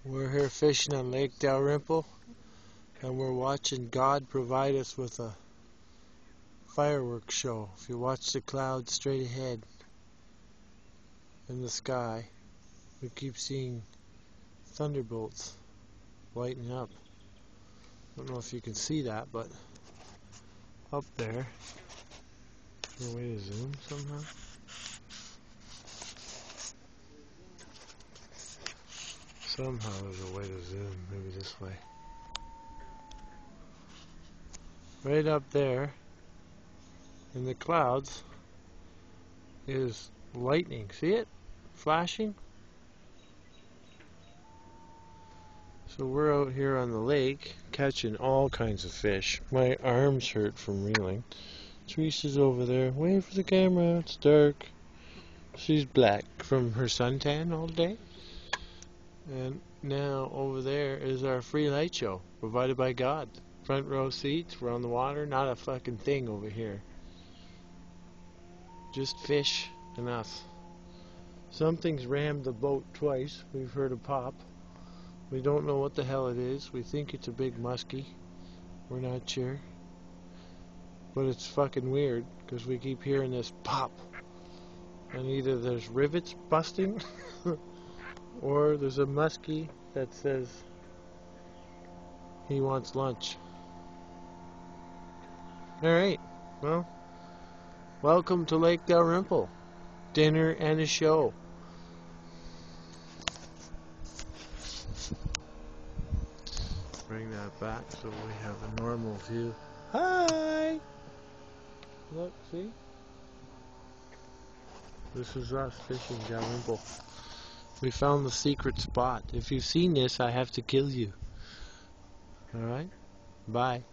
We're here fishing on Lake Dalrymple, and we're watching God provide us with a fireworks show. If you watch the clouds straight ahead in the sky, we keep seeing thunderbolts lighting up. I don't know if you can see that, but up there, is there a way to zoom somehow? Somehow there's a way to zoom, maybe this way. Right up there in the clouds is lightning. See it? Flashing? So we're out here on the lake catching all kinds of fish. My arms hurt from reeling. Teresa's over there. Wait for the camera, it's dark. She's black from her suntan all day. And now over there is our free light show provided by God. Front row seats, we're on the water, not a fucking thing over here. Just fish and us. Something's rammed the boat twice. We've heard a pop. We don't know what the hell it is. We think it's a big muskie. We're not sure. But it's fucking weird because we keep hearing this pop. And either there's rivets busting or there's a muskie that says he wants lunch. Alright, well, welcome to Lake Dalrymple. Dinner and a show. Bring that back so we have a normal view. Hi! Look, see? This is us fishing Dalrymple. We found the secret spot. If you've seen this, I have to kill you. Alright? Bye.